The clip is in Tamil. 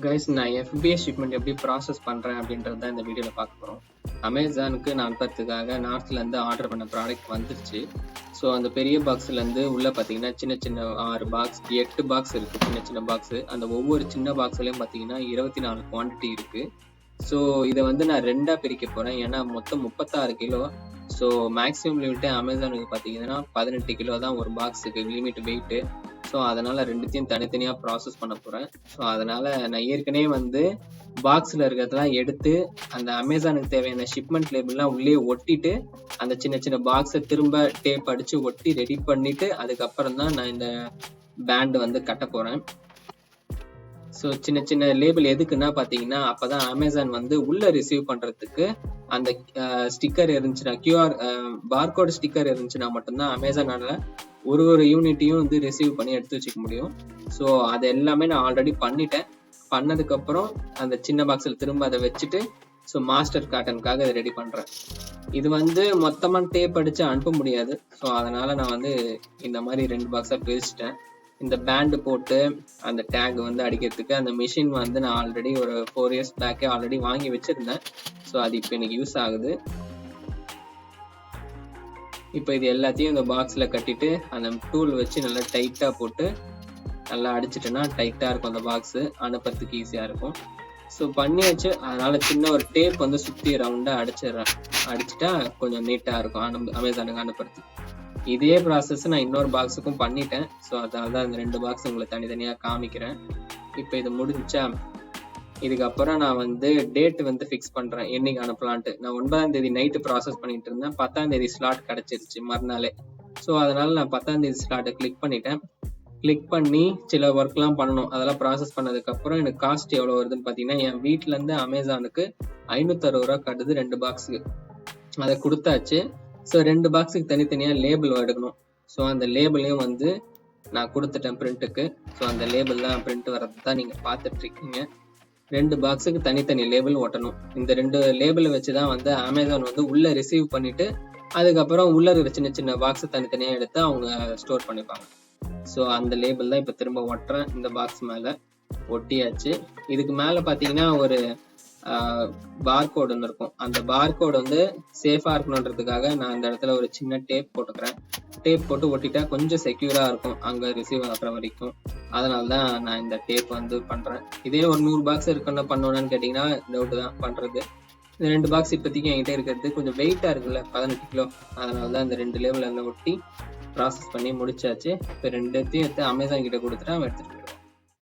கைஸ், நான் FBA ஷிப்மெண்ட் எப்படி ப்ராசஸ் பண்ணுறேன் அப்படின்றது தான் இந்த வீடியோவில் பார்க்க போகிறோம். அமேசானுக்கு நான் அனுப்புறதுக்காக நார்த்லேருந்து ஆர்டர் பண்ண ப்ராடக்ட் வந்துருச்சு. ஸோ அந்த பெரிய பாக்ஸ்லேருந்து உள்ளே பார்த்தீங்கன்னா சின்ன சின்ன 6 பாக்ஸ் 8 பாக்ஸ் இருக்குது. சின்ன சின்ன பாக்ஸு. அந்த ஒவ்வொரு சின்ன பாக்ஸ்லேயும் பார்த்தீங்கன்னா 24 குவான்டிட்டி இருக்குது. ஸோ இதை வந்து நான் 2ஆக பிரிக்க போகிறேன். ஏன்னா மொத்தம் 36 கிலோ. ஸோ மேக்ஸிமம் லிமிட்டு அமேசானுக்கு பார்த்தீங்கன்னா 18 கிலோ தான் ஒரு பாக்ஸுக்கு லிமிட் வெயிட்டு. ஸோ அதனால் ரெண்டுத்தையும் தனித்தனியாக ப்ராசஸ் பண்ண போகிறேன். ஸோ அதனால் நான் ஏற்கனவே வந்து பாக்ஸில் இருக்கிறதெல்லாம் எடுத்து அந்த அமேசானுக்கு தேவையான ஷிப்மெண்ட் லேபிள்லாம் உள்ளே ஒட்டிட்டு அந்த சின்ன சின்ன பாக்ஸை திரும்ப டேப் அடித்து ஒட்டி ரெடி பண்ணிவிட்டு அதுக்கப்புறம் தான் நான் இந்த பேண்டு வந்து கட்ட போகிறேன். ஸோ சின்ன சின்ன லேபிள் எதுக்குன்னா பார்த்தீங்கன்னா அப்போ தான் அமேசான் வந்து உள்ளே ரிசீவ் பண்ணுறதுக்கு அந்த ஸ்டிக்கர் இருந்துச்சுன்னா QR பார்கோட் ஸ்டிக்கர் இருந்துச்சுன்னா மட்டும்தான் அமேசானால ஒரு யூனிட்டையும் வந்து ரிசீவ் பண்ணி எடுத்து வச்சுக்க முடியும். ஸோ அது எல்லாமே நான் ஆல்ரெடி பண்ணிட்டேன். பண்ணதுக்கப்புறம் அந்த சின்ன பாக்ஸில் திரும்ப அதை வச்சுட்டு ஸோ மாஸ்டர் காட்டனுக்காக அதை ரெடி பண்ணுறேன். இது வந்து மொத்தமாக டேப் அடித்து அனுப்ப முடியாது. ஸோ அதனால் நான் வந்து இந்த மாதிரி 2 பாக்ஸாக பிரிச்சுட்டேன். இந்த பேண்டு போட்டு அந்த டேக் வந்து அடிக்கிறதுக்கு அந்த மிஷின் வந்து நான் ஆல்ரெடி ஒரு 4 இயர்ஸ் பேக்கே ஆல்ரெடி வாங்கி வச்சுருந்தேன். ஸோ அது இப்போ எனக்கு யூஸ் ஆகுது. இப்போ இது எல்லாத்தையும் இந்த பாக்ஸில் கட்டிட்டு அந்த டூல் வச்சு நல்லா டைட்டாக போட்டு நல்லா அடிச்சிட்டேன்னா டைட்டாக இருக்கும் அந்த பாக்ஸு. அனுப்புறதுக்கு ஈஸியாக இருக்கும். ஸோ பண்ணியாச்சு. அதனால் சின்ன ஒரு டேப் வந்து சுற்றி ரவுண்டாக அடிச்சிடுறேன். அடிச்சுட்டா கொஞ்சம் நீட்டாக இருக்கும் அமேசானுக்கு அனுப்புறதுக்கு. இதே ப்ராசஸ் நான் இன்னொரு பாக்ஸுக்கும் பண்ணிட்டேன். ஸோ அதனால தான் அந்த 2 பாக்ஸ் உங்களுக்கு தனித்தனியாக காமிக்கிறேன். இப்போ இது முடிஞ்சா இதுக்கப்புறம் நான் வந்து டேட் வந்து ஃபிக்ஸ் பண்ணுறேன் என்னைக்கு அனுப்பலான்ட்டு. நான் 9ஆம் தேதி நைட்டு ப்ராசஸ் பண்ணிட்டு இருந்தேன். 10ஆம் தேதி ஸ்லாட் கிடச்சிருச்சு மறுநாளே. ஸோ அதனால் நான் 10ஆம் தேதி ஸ்லாட்டை கிளிக் பண்ணிட்டேன். கிளிக் பண்ணி சில ஒர்க்லாம் பண்ணணும். அதெல்லாம் ப்ராசஸ் பண்ணதுக்கப்புறம் எனக்கு காஸ்ட் எவ்வளோ வருதுன்னு பார்த்தீங்கன்னா என் வீட்டிலேருந்து அமேசானுக்கு 560 ரூபா கட்டுது 2 பாக்ஸுக்கு. அதை கொடுத்தாச்சு. ஸோ 2 பாக்ஸுக்கு தனித்தனியாக லேபிள் எடுக்கணும். ஸோ அந்த லேபிளையும் வந்து நான் கொடுத்துட்டேன் பிரிண்ட்டுக்கு. ஸோ அந்த லேபிள் தான் பிரிண்ட் வர்றது தான் நீங்கள் பார்த்துட்ருக்கீங்க. 2 பாக்ஸுக்கு தனித்தனி லேபிள் ஒட்டணும். இந்த 2 லேபிளை வச்சு தான் வந்து அமேசான் வந்து உள்ளே ரிசீவ் பண்ணிவிட்டு அதுக்கப்புறம் உள்ளே இருக்கிற சின்ன சின்ன பாக்ஸை தனித்தனியாக எடுத்து அவங்க ஸ்டோர் பண்ணிப்பாங்க. ஸோ அந்த லேபிள் தான் இப்போ திரும்ப ஒட்டுறேன். இந்த பாக்ஸ் மேலே ஒட்டியாச்சு. இதுக்கு மேலே பார்த்தீங்கன்னா ஒரு பார்கோடு ஒன்று இருக்கும். அந்த பார்கோடு வந்து சேஃபாக இருக்கணுன்றதுக்காக நான் அந்த இடத்துல ஒரு சின்ன டேப் போட்டுக்கிறேன். டேப் போட்டு ஒட்டிட்டா கொஞ்சம் செக்யூராக இருக்கும் அங்கே ரிசீவ் ஆகிற வரைக்கும். அதனால தான் நான் இந்த டேப் வந்து பண்ணுறேன். இதே ஒரு 100 பாக்ஸ் இருக்குன்னு பண்ணணும்னு கேட்டிங்கன்னா டவுட்டு தான் பண்ணுறது. இந்த 2 பாக்ஸ் இப்போதைக்கு என்கிட்ட இருக்கிறது கொஞ்சம் வெயிட்டாக இருக்குல்ல, 18 கிலோ. அதனால தான் இந்த 2 லேபிள் அதில் ஒட்டி ப்ராசஸ் பண்ணி முடிச்சாச்சு. இப்போ 2த்தையும் எடுத்து அமேசான் கிட்ட கொடுத்துட்டு அவன் எடுத்துகிட்டு